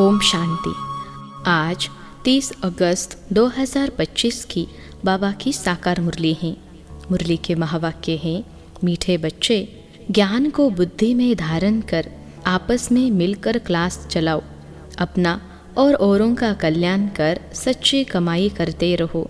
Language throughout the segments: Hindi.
ओम शांति। आज 30 अगस्त 2025 की बाबा की साकार मुरली है। मुरली के महावाक्य हैं, मीठे बच्चे, ज्ञान को बुद्धि में धारण कर आपस में मिलकर क्लास चलाओ, अपना और औरों का कल्याण कर सच्ची कमाई करते रहो।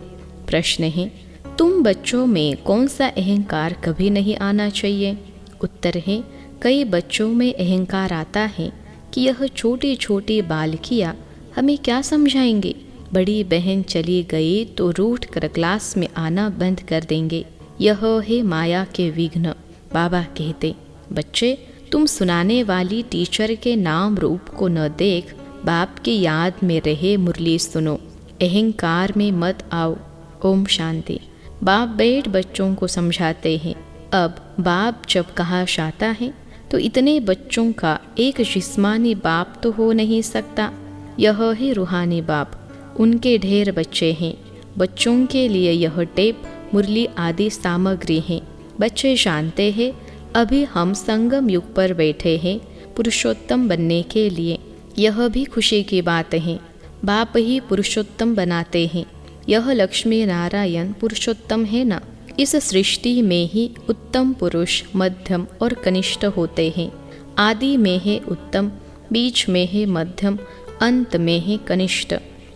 प्रश्न है, तुम बच्चों में कौन सा अहंकार कभी नहीं आना चाहिए? उत्तर है, कई बच्चों में अहंकार आता है कि यह छोटी छोटी बालकियाँ हमें क्या समझाएंगे, बड़ी बहन चली गई तो रूठ कर क्लास में आना बंद कर देंगे। यह है माया के विघ्न। बाबा कहते, बच्चे, तुम सुनाने वाली टीचर के नाम रूप को न देख, बाप की याद में रहे मुरली सुनो, अहंकार में मत आओ। ओम शांति। बाप बैठ बच्चों को समझाते हैं। अब बाप जब कहा जाता है तो इतने बच्चों का एक जिस्मानी बाप तो हो नहीं सकता। यह है रूहानी बाप। उनके ढेर बच्चे हैं। बच्चों के लिए यह टेप, मुरली आदि सामग्री है। बच्चे जानते हैं अभी हम संगम युग पर बैठे हैं पुरुषोत्तम बनने के लिए। यह भी खुशी की बात है। बाप ही पुरुषोत्तम बनाते हैं। यह लक्ष्मी नारायण पुरुषोत्तम है ना। इस सृष्टि में ही उत्तम पुरुष, मध्यम और कनिष्ठ होते हैं। आदि में है उत्तम, बीच में है मध्यम, अंत में है कनिष्ठ।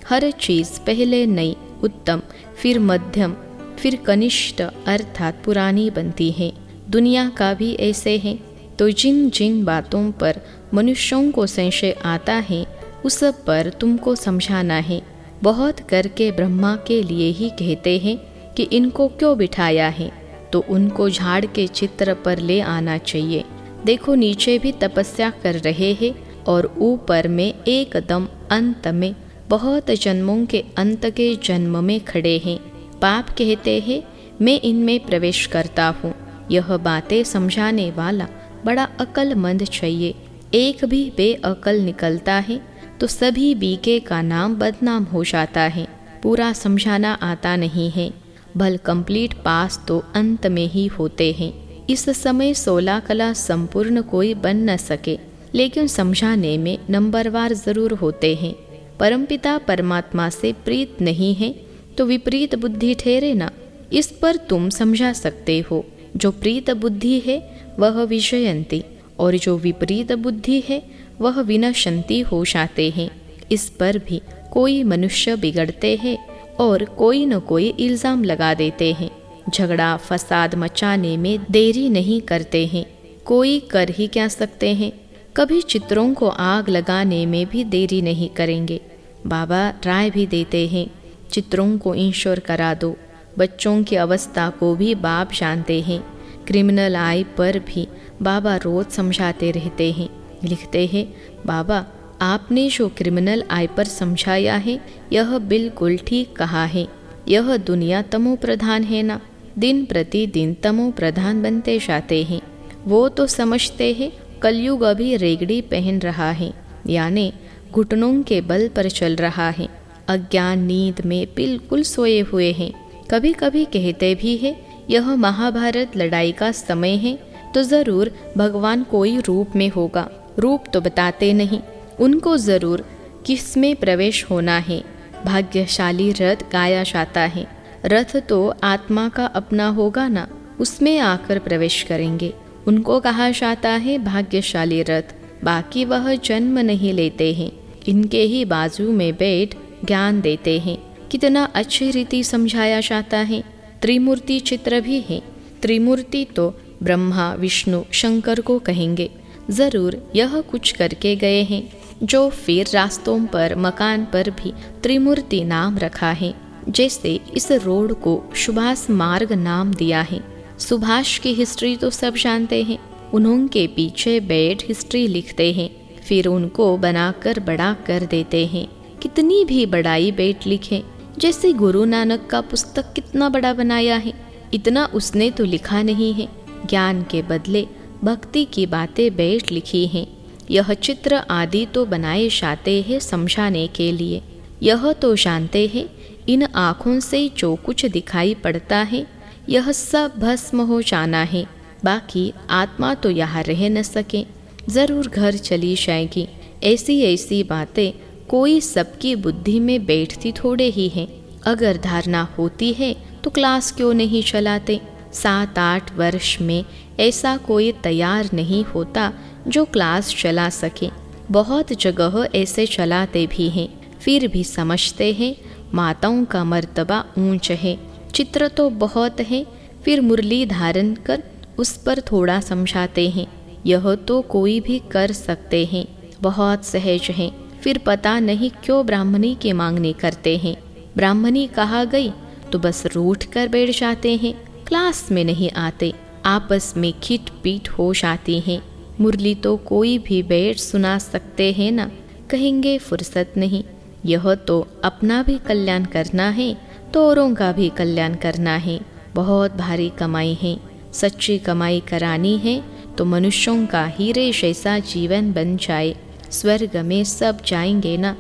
हर चीज़ पहले नई, उत्तम, फिर मध्यम, फिर कनिष्ठ अर्थात पुरानी बनती है। दुनिया का भी ऐसे है। तो जिन जिन बातों पर मनुष्यों को संशय आता है उस पर तुमको समझाना है। बहुत करके ब्रह्मा के लिए ही कहते हैं कि इनको क्यों बिठाया है, तो उनको झाड़ के चित्र पर ले आना चाहिए। देखो, नीचे भी तपस्या कर रहे हैं और ऊपर में एकदम अंत में बहुत जन्मों के अंत के जन्म में खड़े हैं। बाप कहते हैं, मैं इनमें प्रवेश करता हूँ। यह बातें समझाने वाला बड़ा अक्लमंद चाहिए। एक भी बेअकल निकलता है तो सभी बीके का नाम बदनाम हो जाता है। पूरा समझाना आता नहीं है। भल कंप्लीट पास तो अंत में ही होते हैं। इस समय 16 कला संपूर्ण कोई बन न सके, लेकिन समझाने में नंबरवार जरूर होते हैं। परमपिता परमात्मा से प्रीत नहीं है तो विपरीत बुद्धि ठहरे ना। इस पर तुम समझा सकते हो। जो प्रीत बुद्धि है वह विषयंती और जो विपरीत बुद्धि है वह विनशंती हो जाते हैं। इस पर भी कोई मनुष्य बिगड़ते हैं और कोई न कोई इल्ज़ाम लगा देते हैं। झगड़ा फसाद मचाने में देरी नहीं करते हैं। कोई कर ही क्या सकते हैं। कभी चित्रों को आग लगाने में भी देरी नहीं करेंगे। बाबा राय भी देते हैं, चित्रों को इंश्योर करा दो। बच्चों की अवस्था को भी बाप जानते हैं। क्रिमिनल आई पर भी बाबा रोज समझाते रहते हैं। लिखते हैं, बाबा आपने जो क्रिमिनल आई पर समझाया है यह बिल्कुल ठीक कहा है। यह दुनिया तमो प्रधान है ना। दिन प्रतिदिन तमो प्रधान बनते जाते हैं। वो तो समझते हैं कलयुग अभी रेगड़ी पहन रहा है, यानी घुटनों के बल पर चल रहा है। अज्ञान नींद में बिल्कुल सोए हुए हैं। कभी कभी कहते भी है यह महाभारत लड़ाई का समय है तो जरूर भगवान कोई रूप में होगा। रूप तो बताते नहीं। उनको जरूर किसमें प्रवेश होना है। भाग्यशाली रथ गाया जाता है। रथ तो आत्मा का अपना होगा ना, उसमें आकर प्रवेश करेंगे। उनको कहा जाता है भाग्यशाली रथ। बाकी वह जन्म नहीं लेते हैं। इनके ही बाजू में बैठ ज्ञान देते हैं। कितना अच्छी रीति समझाया जाता है। त्रिमूर्ति चित्र भी है। त्रिमूर्ति तो ब्रह्मा विष्णु शंकर को कहेंगे। जरूर यह कुछ करके गए हैं जो फिर रास्तों पर मकान पर भी त्रिमूर्ति नाम रखा है। जैसे इस रोड को सुभाष मार्ग नाम दिया है। सुभाष की हिस्ट्री तो सब जानते हैं। उन्होंने पीछे बैठ हिस्ट्री लिखते हैं, फिर उनको बनाकर बड़ा कर देते हैं। कितनी भी बड़ाई बैठ लिखे। जैसे गुरु नानक का पुस्तक कितना बड़ा बनाया है, इतना उसने तो लिखा नहीं है। ज्ञान के बदले भक्ति की बातें बैठ लिखी हैं। यह चित्र आदि तो बनाए जाते हैं समझाने के लिए। यह तो जानते हैं इन आँखों से जो कुछ दिखाई पड़ता है यह सब भस्म हो जाना है। बाकी आत्मा तो यहाँ रह न सके, ज़रूर घर चली जाएगी। ऐसी ऐसी बातें कोई सबकी बुद्धि में बैठती थोड़े ही है। अगर धारणा होती है तो क्लास क्यों नहीं चलाते। 7-8 वर्ष में ऐसा कोई तैयार नहीं होता जो क्लास चला सके। बहुत जगह ऐसे चलाते भी हैं, फिर भी समझते हैं माताओं का मर्तबा ऊंच है। चित्र तो बहुत है, फिर मुरली धारण कर उस पर थोड़ा समझाते हैं। यह तो कोई भी कर सकते हैं, बहुत सहज है। फिर पता नहीं क्यों ब्राह्मणी की मांगनी करते हैं। ब्राह्मणी कहा गई तो बस रूठ कर बैठ जाते हैं, क्लास में नहीं आते, आपस में खिट पीट हो जाती हैं। मुरली तो कोई भी बैठ सुना सकते हैं ना, कहेंगे फुर्सत नहीं। यह तो अपना भी कल्याण करना है तो औरों का भी कल्याण करना है। बहुत भारी कमाई है, सच्ची कमाई करानी है तो मनुष्यों का हीरे जैसा जीवन बन जाए। स्वर्ग में सब जाएंगे ना,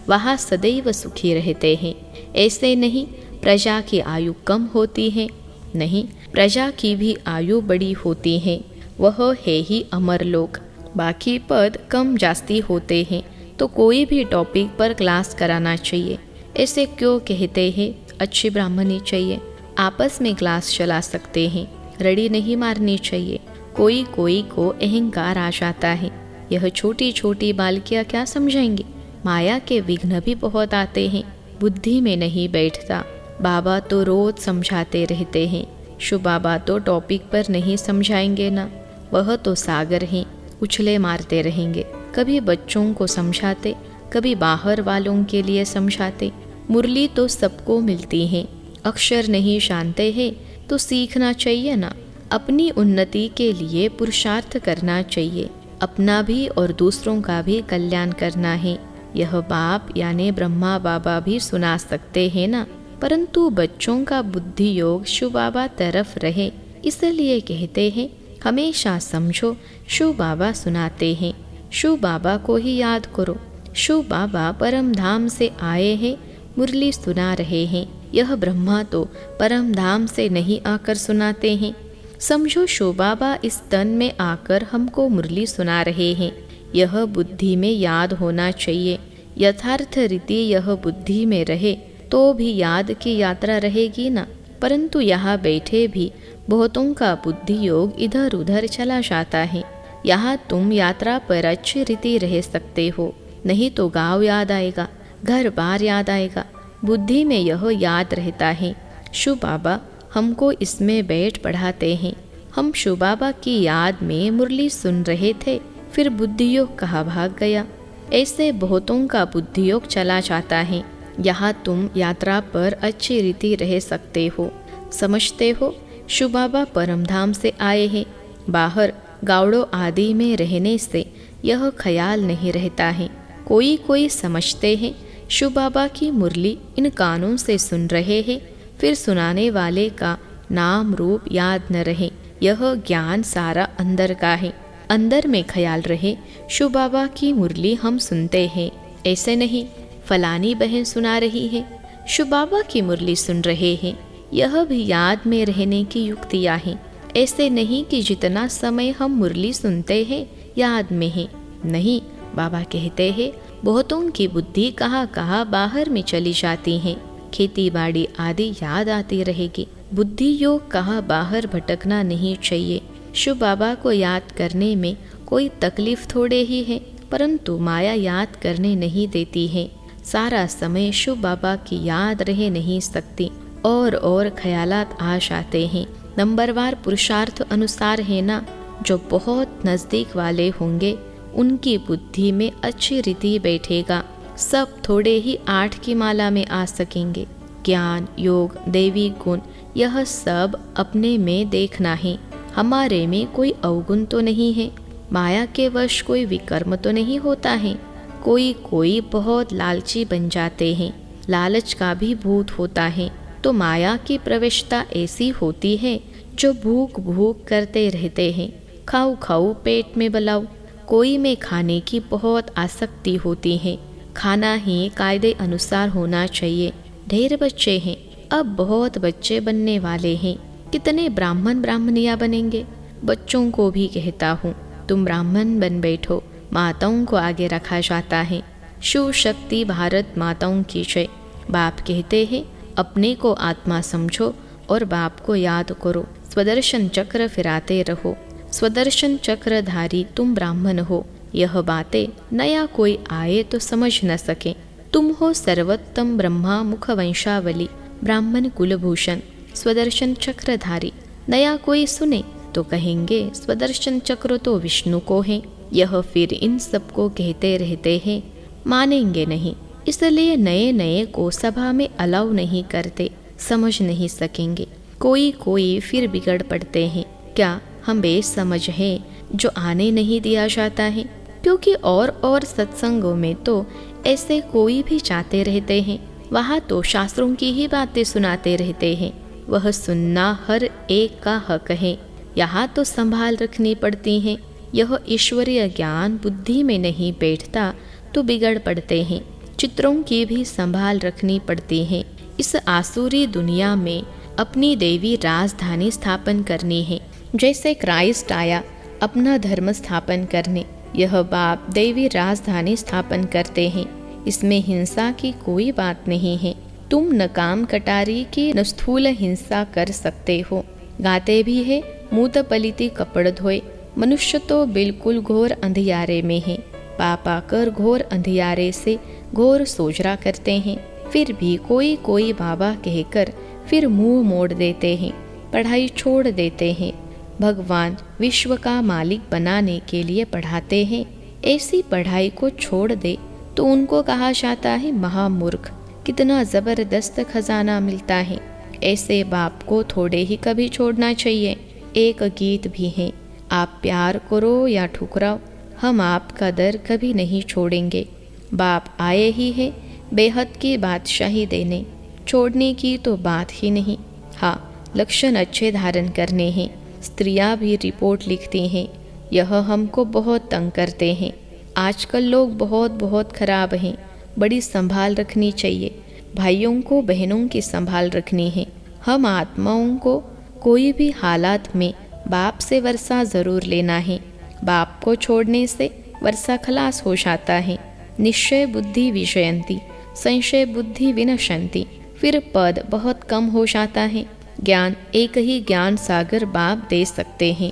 वहाँ सदैव सुखी रहते हैं। ऐसे नहीं प्रजा की आयु कम होती है, नहीं, प्रजा की भी आयु बड़ी होती है। वह है ही अमर लोक। बाकी पद कम जास्ती होते हैं तो कोई भी टॉपिक पर क्लास कराना चाहिए। ऐसे क्यों कहते हैं अच्छी ब्राह्मणी चाहिए, आपस में क्लास चला सकते हैं, रड़ी नहीं मारनी चाहिए। कोई कोई को अहंकार आ जाता है। यह छोटी छोटी बालकियाँ क्या समझेंगी। माया के विघ्न भी बहुत आते हैं, बुद्धि में नहीं बैठता। बाबा तो रोज समझाते रहते हैं, शु बाबा तो टॉपिक पर नहीं समझाएंगे ना, वह तो सागर हैं, उछले मारते रहेंगे। कभी बच्चों को समझाते, कभी बाहर वालों के लिए समझाते। मुरली तो सबको मिलती है, अक्षर नहीं जानते हैं तो सीखना चाहिए ना। अपनी उन्नति के लिए पुरुषार्थ करना चाहिए, अपना भी और दूसरों का भी कल्याण करना है। यह बाप यानी ब्रह्मा बाबा भी सुना सकते हैं ना, परंतु बच्चों का बुद्धि योग शिव बाबा तरफ रहे, इसलिए कहते हैं हमेशा समझो शिव बाबा सुनाते हैं, शिव बाबा को ही याद करो। शिव बाबा परम धाम से आए हैं, मुरली सुना रहे हैं। यह ब्रह्मा तो परम धाम से नहीं आकर सुनाते हैं। समझो शिव बाबा इस तन में आकर हमको मुरली सुना रहे हैं। यह बुद्धि में याद होना चाहिए। यथार्थ रीति यह बुद्धि में रहे तो भी याद की यात्रा रहेगी ना। परंतु यहाँ बैठे भी बहुतों का बुद्धि योग इधर उधर चला जाता है। यहाँ तुम यात्रा पर अच्छी रीति रह सकते हो, नहीं तो गांव याद आएगा, घर बार याद आएगा। बुद्धि में यह याद रहता है। शिव बाबा हमको इसमें बैठ पढ़ाते हैं। हम शिव बाबा की याद में मुरली सुन रहे थे, फिर बुद्धियोग कहाँ भाग गया। ऐसे बहुतों का बुद्धियोग चला जाता है। यहाँ तुम यात्रा पर अच्छी रीति रह सकते हो, समझते हो शिव बाबा परमधाम से आए हैं। बाहर गावड़ों आदि में रहने से यह ख्याल नहीं रहता है। कोई कोई समझते हैं शिव बाबा की मुरली इन कानों से सुन रहे हैं, फिर सुनाने वाले का नाम रूप याद न रहे। यह ज्ञान सारा अंदर का है, अंदर में ख्याल रहे शिव बाबा की मुरली हम सुनते हैं। ऐसे नहीं फलानी बहन सुना रही है, शिव बाबा की मुरली सुन रहे हैं, यह भी याद में रहने की युक्तियाँ हैं। ऐसे नहीं कि जितना समय हम मुरली सुनते हैं याद में है, नहीं। बाबा कहते हैं बहुतों की बुद्धि कहाँ कहाँ बाहर में चली जाती है, खेती बाड़ी आदि याद आती रहेगी। बुद्धि योग कहाँ बाहर भटकना नहीं चाहिए। शिव बाबा को याद करने में कोई तकलीफ थोड़े ही है, परंतु माया याद करने नहीं देती है। सारा समय शिव बाबा की याद रह नहीं सकती और ख्यालात आ जाते हैं। नंबरवार पुरुषार्थ अनुसार है ना। जो बहुत नज़दीक वाले होंगे उनकी बुद्धि में अच्छी रीति बैठेगा। सब थोड़े ही 8 की माला में आ सकेंगे। ज्ञान योग देवी गुण यह सब अपने में देखना है। हमारे में कोई अवगुण तो नहीं है, माया के वश कोई विकर्म तो नहीं होता है। कोई कोई बहुत लालची बन जाते हैं, लालच का भी भूत होता है। तो माया की प्रवेशता ऐसी होती है जो भूख भूख करते रहते हैं, खाओ खाओ पेट में बलाओ। कोई में खाने की बहुत आसक्ति होती है, खाना ही कायदे अनुसार होना चाहिए। ढेर बच्चे हैं, अब बहुत बच्चे बनने वाले हैं। कितने ब्राह्मण ब्राह्मणियाँ बनेंगे। बच्चों को भी कहता हूँ तुम ब्राह्मण बन बैठो। माताओं को आगे रखा जाता है, शिव शक्ति भारत माताओं की जय। बाप कहते हैं अपने को आत्मा समझो और बाप को याद करो। स्वदर्शन चक्र फिराते रहो। स्वदर्शन चक्रधारी तुम ब्राह्मण हो। यह बातें नया कोई आए तो समझ न सके। तुम हो सर्वोत्तम ब्रह्मा मुख वंशावली, ब्राह्मण कुलभूषण, स्वदर्शन चक्रधारी। नया कोई सुने तो कहेंगे स्वदर्शन चक्र तो विष्णु को है। यह फिर इन सबको कहते रहते हैं, मानेंगे नहीं, इसलिए नए नए को सभा में अलाउ नहीं करते, समझ नहीं सकेंगे। कोई कोई फिर बिगड़ पड़ते हैं। क्या हम बेसमझ हैं जो आने नहीं दिया जाता है? क्योंकि और सत्संगों में तो ऐसे कोई भी जाते रहते हैं। वहाँ तो शास्त्रों की ही बातें सुनाते रहते हैं। वह सुनना हर एक का हक है। यहाँ तो संभाल रखनी पड़ती हैं। यह ईश्वरीय ज्ञान बुद्धि में नहीं बैठता तो बिगड़ पड़ते हैं। चित्रों की भी संभाल रखनी पड़ती है। इस आसुरी दुनिया में अपनी देवी राजधानी स्थापन करनी है। जैसे क्राइस्ट आया अपना धर्म स्थापन करने, यह बाप देवी राजधानी स्थापन करते हैं। इसमें हिंसा की कोई बात नहीं है। तुम न काम कटारी की न स्थूल हिंसा कर सकते हो। गाते भी है मूत पलिती कपड़ धोए। मनुष्य तो बिल्कुल घोर अंधियारे में है। पाप आकर घोर अंधियारे से घोर सोजरा करते हैं। फिर भी कोई कोई बाबा कहकर फिर मुंह मोड़ देते हैं, पढ़ाई छोड़ देते हैं। भगवान विश्व का मालिक बनाने के लिए पढ़ाते हैं। ऐसी पढ़ाई को छोड़ दे तो उनको कहा जाता है महामूर्ख। कितना जबरदस्त खजाना मिलता है। ऐसे बाप को थोड़े ही कभी छोड़ना चाहिए। एक गीत भी है, आप प्यार करो या ठुकराओ, हम आपका दर कभी नहीं छोड़ेंगे। बाप आए ही है बेहद की बादशाही देने, छोड़ने की तो बात ही नहीं। हाँ, लक्षण अच्छे धारण करने हैं। स्त्रियां भी रिपोर्ट लिखती हैं, यह हमको बहुत तंग करते हैं। आजकल लोग बहुत खराब हैं। बड़ी संभाल रखनी चाहिए। भाइयों को बहनों की संभाल रखनी है। हम आत्माओं को कोई भी हालात में बाप से वर्षा ज़रूर लेना है। बाप को छोड़ने से वर्षा खलास हो जाता है। निश्चय बुद्धि विषयंती, संशय बुद्धि विनशंती। फिर पद बहुत कम हो जाता है। ज्ञान एक ही ज्ञान सागर बाप दे सकते हैं,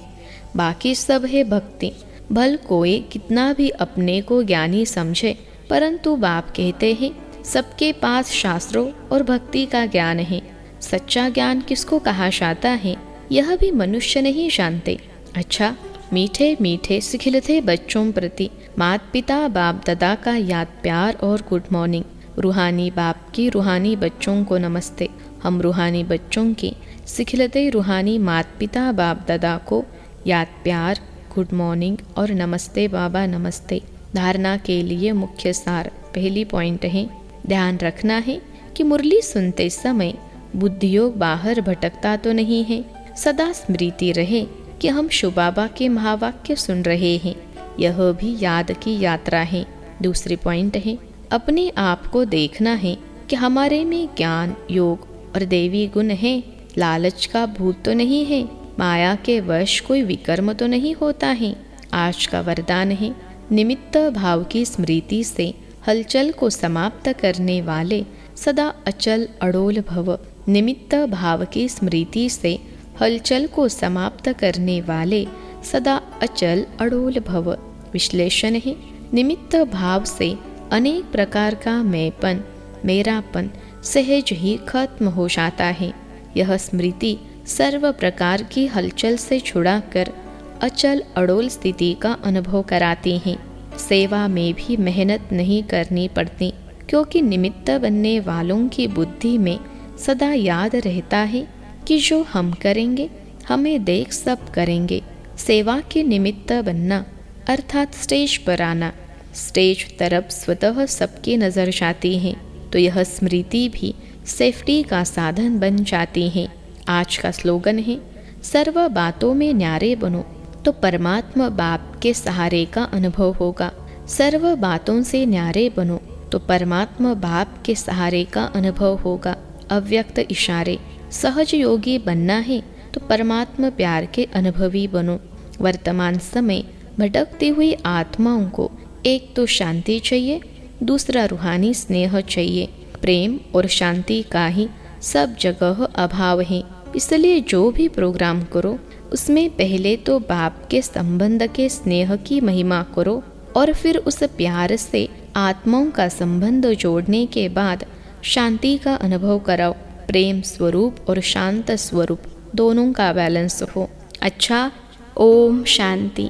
बाकी सब है भक्ति। भल कोई कितना भी अपने को ज्ञानी समझे, परंतु बाप कहते हैं सबके पास शास्त्रों और भक्ति का ज्ञान है। सच्चा ज्ञान किसको कहा जाता है यह भी मनुष्य नहीं जानते। अच्छा, मीठे मीठे सिखिलते बच्चों प्रति माता पिता बाप दादा का याद प्यार और गुड मॉर्निंग। रूहानी बाप की रूहानी बच्चों को नमस्ते। हम रूहानी बच्चों की सिखिलते रूहानी माता पिता बाप दादा को याद प्यार, गुड मॉर्निंग और नमस्ते बाबा नमस्ते। धारणा के लिए मुख्य सार पहली पॉइंट है, ध्यान रखना है कि मुरली सुनते समय बुद्धियोग बाहर भटकता तो नहीं है। सदा स्मृति रहे कि हम शिव बाबा के महावाक्य सुन रहे हैं। यह भी याद की यात्रा है। दूसरी पॉइंट है, अपने आप को देखना है कि हमारे में ज्ञान, योग और देवी गुण है। लालच का भूत तो नहीं है। माया के वश कोई विकर्म तो नहीं होता है। आज का वरदान है, निमित्त भाव की स्मृति से हलचल को समाप्त करने वाले सदा अचल अड़ोल भव। निमित्त भाव की स्मृति से हलचल को समाप्त करने वाले सदा अचल अड़ोल भव। विश्लेषण है, निमित्त भाव से अनेक प्रकार का मैंपन, मेरापन सहज ही खत्म हो जाता है। यह स्मृति सर्व प्रकार की हलचल से छुड़ाकर अचल अड़ोल स्थिति का अनुभव कराती है। सेवा में भी मेहनत नहीं करनी पड़ती, क्योंकि निमित्त बनने वालों की बुद्धि में सदा याद रहता है कि जो हम करेंगे हमें देख सब करेंगे। सेवा के निमित्त बनना अर्थात स्टेज पर आना। स्टेज तरफ स्वतः सबकी नजर जाती है, तो यह स्मृति भी सेफ्टी का साधन बन जाती है। आज का स्लोगन है, सर्व बातों में न्यारे बनो तो परमात्मा बाप के सहारे का अनुभव होगा। सर्व बातों से न्यारे बनो तो परमात्मा बाप के सहारे का अनुभव होगा। अव्यक्त इशारे, सहज योगी बनना है तो परमात्मा प्यार के अनुभवी बनो। वर्तमान समय भटकती हुई आत्माओं को एक तो शांति चाहिए, दूसरा रूहानी स्नेह चाहिए। प्रेम और शांति का ही सब जगह अभाव है। इसलिए जो भी प्रोग्राम करो उसमें पहले तो बाप के संबंध के स्नेह की महिमा करो और फिर उस प्यार से आत्माओं का संबंध जोड़ने के बाद शांति का अनुभव कराओ। प्रेम स्वरूप और शांत स्वरूप दोनों का बैलेंस हो। अच्छा, ओम शांति।